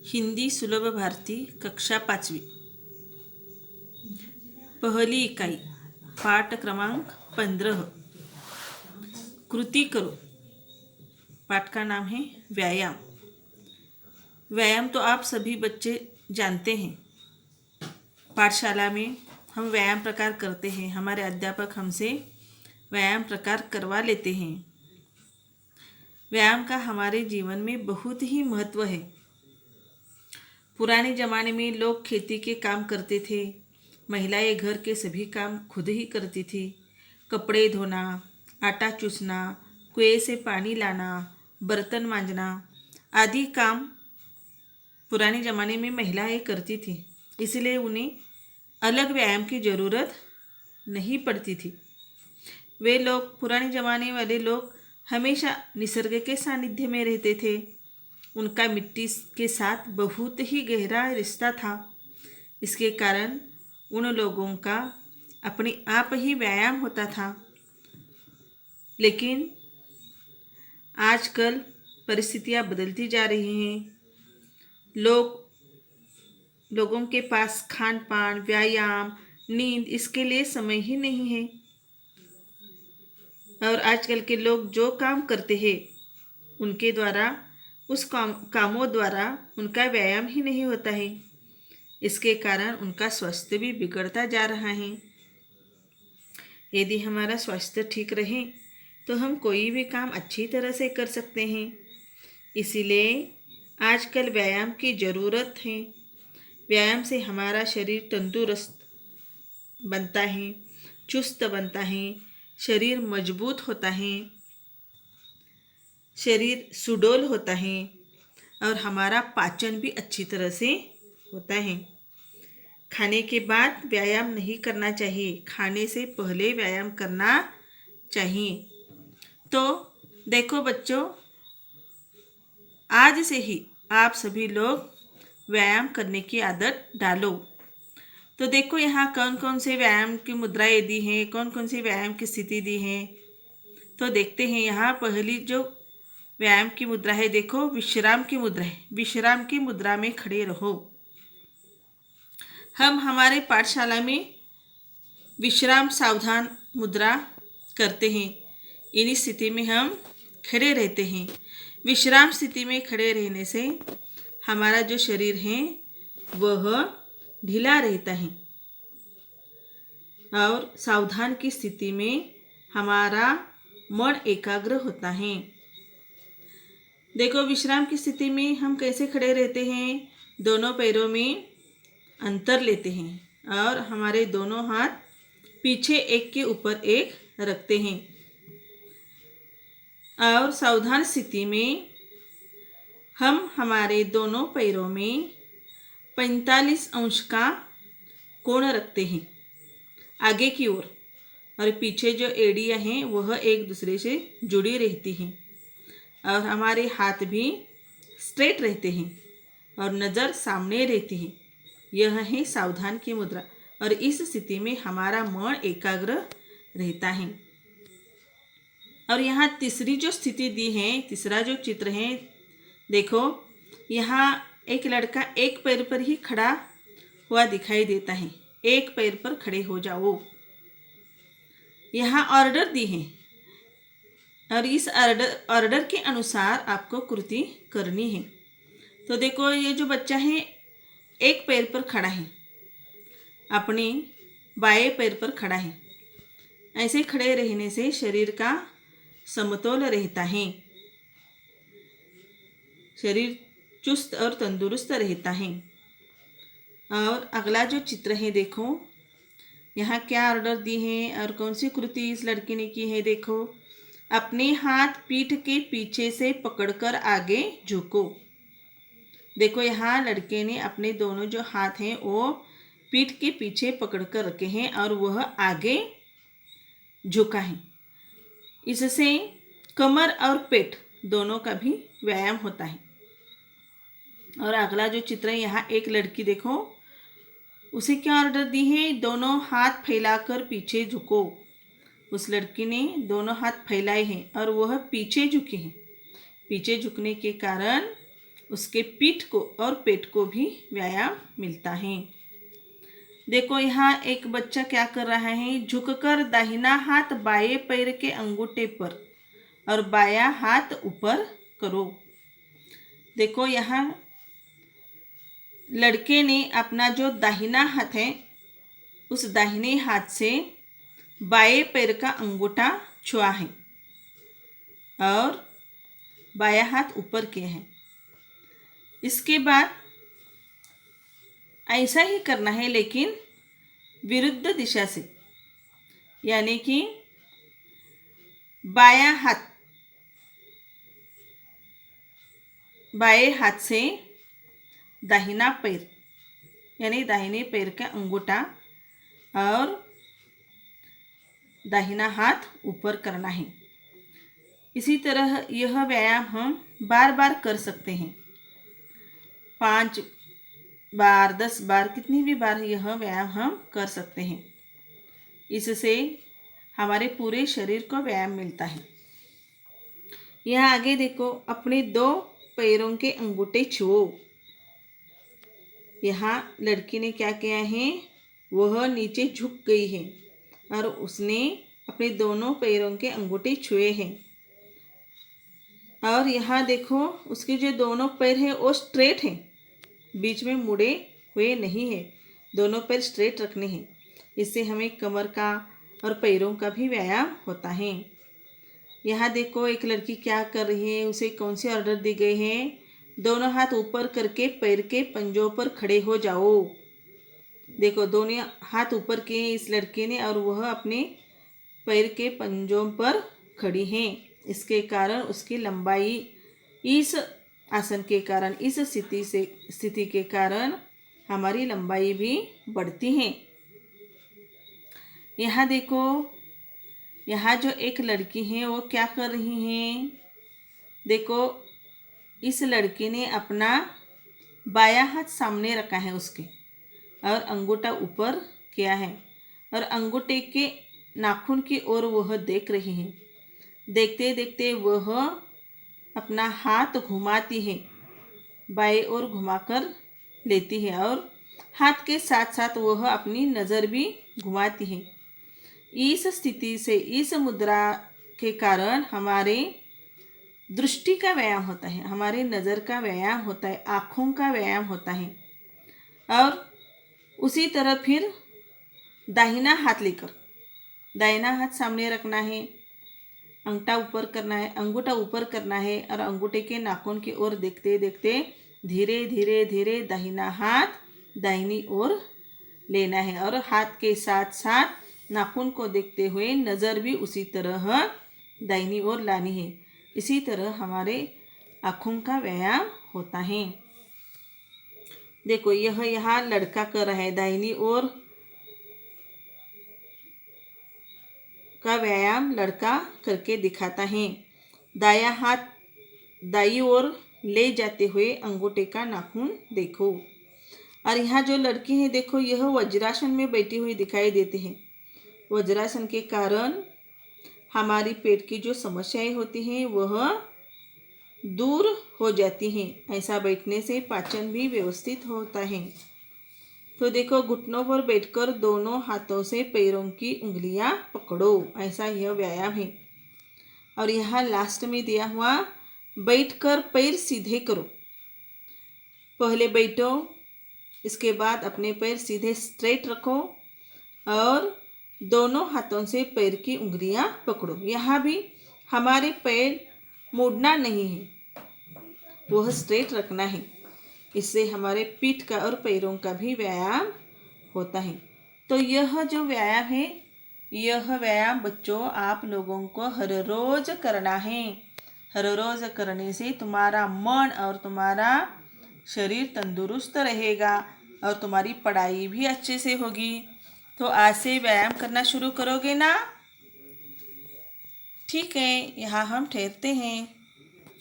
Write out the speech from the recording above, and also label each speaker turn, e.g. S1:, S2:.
S1: हिंदी सुलभ भारती कक्षा 5वी पहली इकाई पाठ क्रमांक 15 कृति करो। पाठ का नाम है व्यायाम। व्यायाम तो आप सभी बच्चे जानते हैं। पाठशाला में हम व्यायाम प्रकार करते हैं। हमारे अध्यापक हमसे व्यायाम प्रकार करवा लेते हैं। व्यायाम का हमारे जीवन में बहुत ही महत्व है। पुराने ज़माने में लोग खेती के काम करते थे। महिलाएं घर के सभी काम खुद ही करती थी। कपड़े धोना, आटा चूसना, कुएं से पानी लाना, बर्तन मांजना आदि काम पुराने ज़माने में महिलाएं करती थी। इसलिए उन्हें अलग व्यायाम की ज़रूरत नहीं पड़ती थी। वे लोग, पुराने ज़माने वाले लोग, हमेशा निसर्ग के सानिध्य में रहते थे। उनका मिट्टी के साथ बहुत ही गहरा रिश्ता था। इसके कारण उन लोगों का अपने आप ही व्यायाम होता था। लेकिन आजकल परिस्थितियां बदलती जा रही हैं। लोगों के पास खान पान, व्यायाम, नींद इसके लिए समय ही नहीं है। और आजकल के लोग जो काम करते हैं उनके द्वारा, उस कामों द्वारा उनका व्यायाम ही नहीं होता है। इसके कारण उनका स्वास्थ्य भी बिगड़ता जा रहा है। यदि हमारा स्वास्थ्य ठीक रहे तो हम कोई भी काम अच्छी तरह से कर सकते हैं। इसीलिए आजकल व्यायाम की ज़रूरत है। व्यायाम से हमारा शरीर तंदुरुस्त बनता है, चुस्त बनता है, शरीर मजबूत होता है, शरीर सुडौल होता है और हमारा पाचन भी अच्छी तरह से होता है। खाने के बाद व्यायाम नहीं करना चाहिए, खाने से पहले व्यायाम करना चाहिए। तो देखो बच्चों, आज से ही आप सभी लोग व्यायाम करने की आदत डालो। तो देखो यहाँ कौन कौन से व्यायाम की मुद्राएं दी हैं, कौन कौन सी व्यायाम की स्थिति दी है। तो देखते हैं। यहाँ पहली जो व्यायाम की मुद्रा है, देखो विश्राम की मुद्रा है। विश्राम की मुद्रा में खड़े रहो। हम हमारे पाठशाला में विश्राम सावधान मुद्रा करते हैं। इन्हीं स्थिति में हम खड़े रहते हैं। विश्राम स्थिति में खड़े रहने से हमारा जो शरीर है वह ढीला रहता है और सावधान की स्थिति में हमारा मन एकाग्र होता है। देखो विश्राम की स्थिति में हम कैसे खड़े रहते हैं। दोनों पैरों में अंतर लेते हैं और हमारे दोनों हाथ पीछे एक के ऊपर एक रखते हैं। और सावधान स्थिति में हम हमारे दोनों पैरों में 45 अंश का कोण रखते हैं आगे की ओर, और पीछे जो एड़ियाँ हैं वह एक दूसरे से जुड़ी रहती हैं और हमारे हाथ भी स्ट्रेट रहते हैं और नज़र सामने रहती है। यह है सावधान की मुद्रा और इस स्थिति में हमारा मन एकाग्र रहता है। और यहाँ तीसरी जो स्थिति दी है, तीसरा जो चित्र है, देखो यहाँ एक लड़का एक पैर पर ही खड़ा हुआ दिखाई देता है। एक पैर पर खड़े हो जाओ। यहाँ ऑर्डर दी है और इस ऑर्डर के अनुसार आपको कृति करनी है। तो देखो ये जो बच्चा है एक पैर पर खड़ा है, अपने बाएं पैर पर खड़ा है। ऐसे खड़े रहने से शरीर का समतोल रहता है, शरीर चुस्त और तंदुरुस्त रहता है। और अगला जो चित्र है, देखो यहाँ क्या ऑर्डर दी है और कौन सी कृति इस लड़के ने की है। देखो, अपने हाथ पीठ के पीछे से पकड़कर आगे झुको। देखो यहाँ लड़के ने अपने दोनों जो हाथ हैं वो पीठ के पीछे पकड़कर रखे हैं और वह आगे झुका है। इससे कमर और पेट दोनों का भी व्यायाम होता है। और अगला जो चित्र है, यहाँ एक लड़की, देखो उसे क्या ऑर्डर दी है, दोनों हाथ फैलाकर पीछे झुको। उस लड़की ने दोनों हाथ फैलाए हैं और वह पीछे झुके हैं। पीछे झुकने के कारण उसके पीठ को और पेट को भी व्यायाम मिलता है। देखो यहाँ एक बच्चा क्या कर रहा है, झुककर दाहिना हाथ बाएं पैर के अंगूठे पर और बायां हाथ ऊपर करो। देखो यहाँ लड़के ने अपना जो दाहिना हाथ है उस दाहिने हाथ से बाएं पैर का अंगूठा छुआ है और बायां हाथ ऊपर किया है। इसके बाद ऐसा ही करना है लेकिन विरुद्ध दिशा से, यानी कि बायां हाथ से दाहिना पैर यानी दाहिने पैर का अंगूठा और दाहिना हाथ ऊपर करना है। इसी तरह यह व्यायाम हम बार बार कर सकते हैं, 5 बार 10 बार कितनी भी बार यह व्यायाम हम कर सकते हैं। इससे हमारे पूरे शरीर को व्यायाम मिलता है। यहाँ आगे देखो, अपने 2 पैरों के अंगूठे छुओ। यहाँ लड़की ने क्या किया है, वह नीचे झुक गई है और उसने अपने दोनों पैरों के अंगूठे छुए हैं। और यहाँ देखो, उसके जो दोनों पैर हैं वो स्ट्रेट हैं, बीच में मुड़े हुए नहीं है। दोनों पैर स्ट्रेट रखने हैं। इससे हमें कमर का और पैरों का भी व्यायाम होता है। यहाँ देखो एक लड़की क्या कर रही है, उसे कौन सी ऑर्डर दी गई है, दोनों हाथ ऊपर करके पैर के पंजों पर खड़े हो जाओ। देखो दोनों हाथ ऊपर किए इस लड़के ने और वह अपने पैर के पंजों पर खड़ी है। इसके कारण उसकी लंबाई, इस आसन के कारण, इस स्थिति के कारण हमारी लंबाई भी बढ़ती है। यहाँ देखो, यहाँ जो एक लड़की है वो क्या कर रही है, देखो इस लड़की ने अपना बायां हाथ सामने रखा है उसके और अंगूठा ऊपर किया है और अंगूठे के नाखून की ओर वह देख रही है। देखते देखते वह अपना हाथ घुमाती है, बाएं ओर घुमाकर लेती है और हाथ के साथ साथ वह अपनी नज़र भी घुमाती है। इस स्थिति से, इस मुद्रा के कारण हमारे दृष्टि का व्यायाम होता है, हमारे नज़र का व्यायाम होता है, आँखों का व्यायाम होता है। और उसी तरह फिर दाहिना हाथ लेकर, दाहिना हाथ सामने रखना है, अंगूठा ऊपर करना है और अंगूठे के नाखून की ओर देखते देखते धीरे धीरे धीरे दाहिना हाथ दाहिनी ओर लेना है और हाथ के साथ साथ नाखून को देखते हुए नज़र भी उसी तरह दाहिनी ओर लानी है। इसी तरह हमारे आँखों का व्यायाम होता है। देखो यह यहाँ लड़का कर रहा है, दाहिनी ओर का व्यायाम लड़का करके दिखाता है। दायां हाथ दाईं ओर ले जाते हुए अंगूठे का नाखून देखो। और यहाँ जो लड़की है देखो, यह वज्रासन में बैठी हुई दिखाई देती है। वज्रासन के कारण हमारी पेट की जो समस्याएं होती हैं वह दूर हो जाती हैं। ऐसा बैठने से पाचन भी व्यवस्थित होता है। तो देखो, घुटनों पर बैठकर दोनों हाथों से पैरों की उंगलियां पकड़ो, ऐसा यह व्यायाम है। और यहाँ लास्ट में दिया हुआ, बैठकर पैर सीधे करो। पहले बैठो, इसके बाद अपने पैर सीधे स्ट्रेट रखो और दोनों हाथों से पैर की उंगलियां पकड़ो। यहाँ भी हमारे पैर मुड़ना नहीं है, वह स्ट्रेट रखना है। इससे हमारे पीठ का और पैरों का भी व्यायाम होता है। तो यह जो व्यायाम है, यह व्यायाम बच्चों आप लोगों को हर रोज़ करना है। हर रोज़ करने से तुम्हारा मन और तुम्हारा शरीर तंदुरुस्त रहेगा और तुम्हारी पढ़ाई भी अच्छे से होगी। तो आज से व्यायाम करना शुरू करोगे ना? ठीक है, यहाँ हम ठहरते हैं।